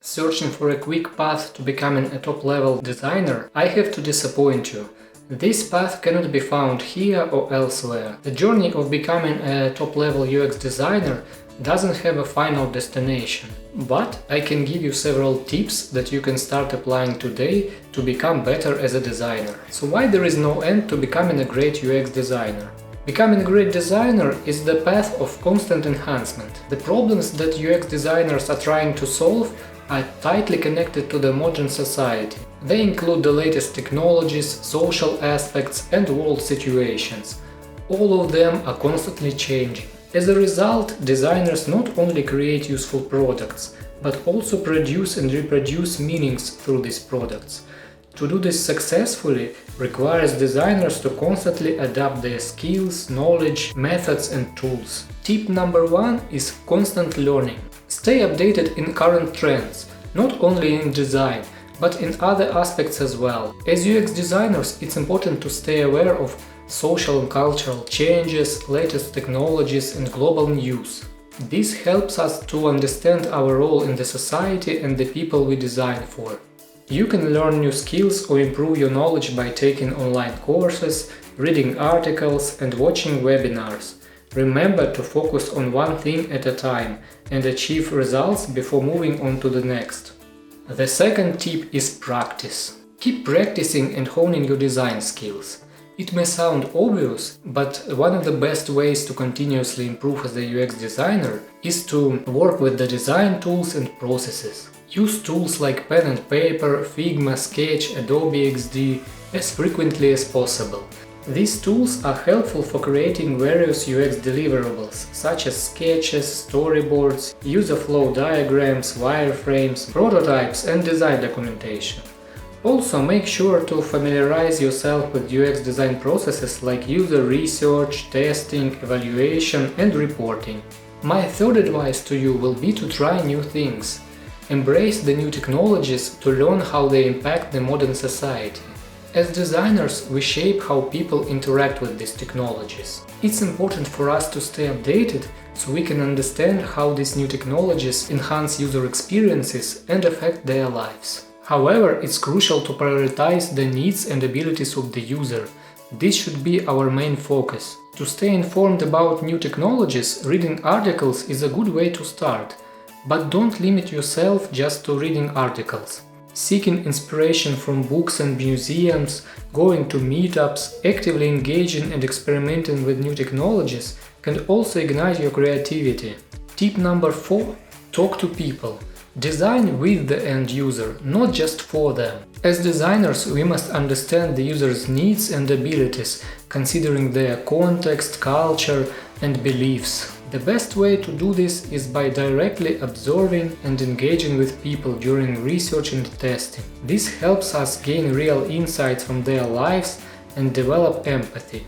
Searching for a quick path to becoming a top-level designer, I have to disappoint you. This path cannot be found here or elsewhere. The journey of becoming a top-level UX designer doesn't have a final destination. But I can give you several tips that you can start applying today to become better as a designer. So why there is no end to becoming a great UX designer? Becoming a great designer is the path of constant enhancement. The problems that UX designers are trying to solve are tightly connected to the modern society. They include the latest technologies, social aspects and world situations. All of them are constantly changing. As a result, designers not only create useful products, but also produce and reproduce meanings through these products. To do this successfully requires designers to constantly adapt their skills, knowledge, methods and tools. Tip number 1 is constant learning. Stay updated in current trends, not only in design, but in other aspects as well. As UX designers, it's important to stay aware of social and cultural changes, latest technologies and global news. This helps us to understand our role in the society and the people we design for. You can learn new skills or improve your knowledge by taking online courses, reading articles and watching webinars. Remember to focus on one thing at a time and achieve results before moving on to the next. The second tip is practice. Keep practicing and honing your design skills. It may sound obvious, but one of the best ways to continuously improve as a UX designer is to work with the design tools and processes. Use tools like pen and paper, Figma, Sketch, Adobe XD as frequently as possible. These tools are helpful for creating various UX deliverables, such as sketches, storyboards, user flow diagrams, wireframes, prototypes and design documentation. Also, make sure to familiarize yourself with UX design processes like user research, testing, evaluation and reporting. My third advice to you will be to try new things. Embrace the new technologies to learn how they impact the modern society. As designers, we shape how people interact with these technologies. It's important for us to stay updated so we can understand how these new technologies enhance user experiences and affect their lives. However, it's crucial to prioritize the needs and abilities of the user. This should be our main focus. To stay informed about new technologies, reading articles is a good way to start. But don't limit yourself just to reading articles. Seeking inspiration from books and museums, going to meetups, actively engaging and experimenting with new technologies can also ignite your creativity. Tip number 4. Talk to people. Design with the end user, not just for them. As designers, we must understand the user's needs and abilities, considering their context, culture and beliefs. The best way to do this is by directly observing and engaging with people during research and testing. This helps us gain real insights from their lives and develop empathy.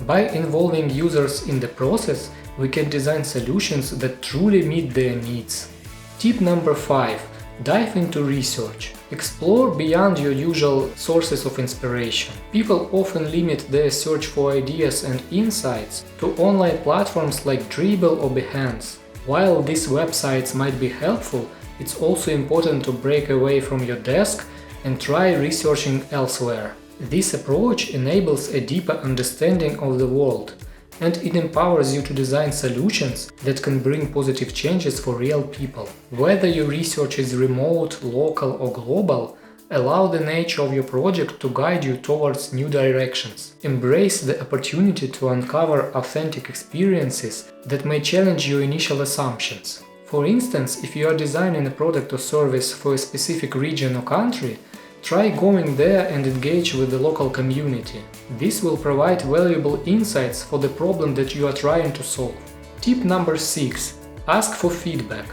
By involving users in the process, we can design solutions that truly meet their needs. Tip number 5. Dive into research. Explore beyond your usual sources of inspiration. People often limit their search for ideas and insights to online platforms like Dribbble or Behance. While these websites might be helpful, it's also important to break away from your desk and try researching elsewhere. This approach enables a deeper understanding of the world, and it empowers you to design solutions that can bring positive changes for real people. Whether your research is remote, local or global, allow the nature of your project to guide you towards new directions. Embrace the opportunity to uncover authentic experiences that may challenge your initial assumptions. For instance, if you are designing a product or service for a specific region or country, try going there and engage with the local community. This will provide valuable insights for the problem that you are trying to solve. Tip number 6. Ask for feedback.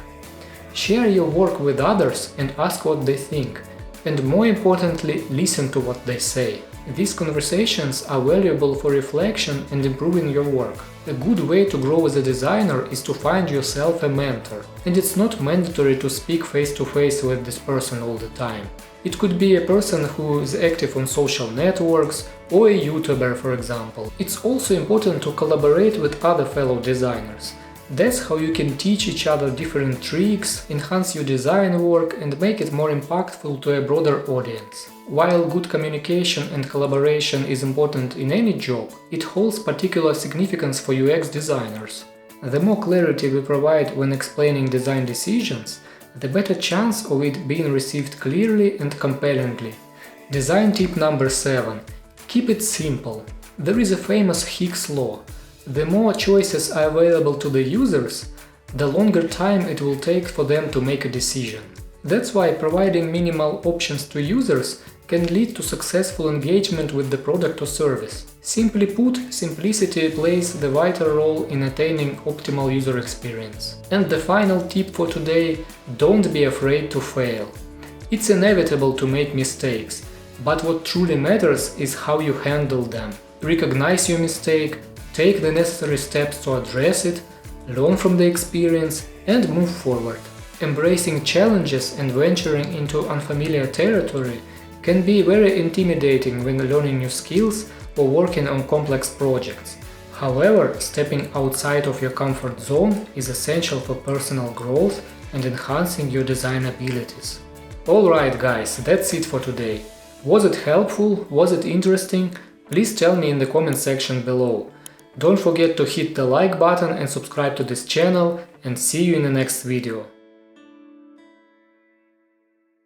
Share your work with others and ask what they think. And more importantly, listen to what they say. These conversations are valuable for reflection and improving your work. A good way to grow as a designer is to find yourself a mentor. And it's not mandatory to speak face-to-face with this person all the time. It could be a person who is active on social networks or a YouTuber, for example. It's also important to collaborate with other fellow designers. That's how you can teach each other different tricks, enhance your design work and make it more impactful to a broader audience. While good communication and collaboration is important in any job, it holds particular significance for UX designers. The more clarity we provide when explaining design decisions, the better chance of it being received clearly and compellingly. Design tip number 7. Keep it simple. There is a famous Hicks law. The more choices are available to the users, the longer time it will take for them to make a decision. That's why providing minimal options to users can lead to successful engagement with the product or service. Simply put, simplicity plays the vital role in attaining optimal user experience. And the final tip for today: don't be afraid to fail. It's inevitable to make mistakes, but what truly matters is how you handle them. Recognize your mistake, take the necessary steps to address it, learn from the experience, and move forward. Embracing challenges and venturing into unfamiliar territory can be very intimidating when learning new skills or working on complex projects. However, stepping outside of your comfort zone is essential for personal growth and enhancing your design abilities. Alright guys, that's it for today. Was it helpful? Was it interesting? Please tell me in the comment section below. Don't forget to hit the like button and subscribe to this channel, and see you in the next video.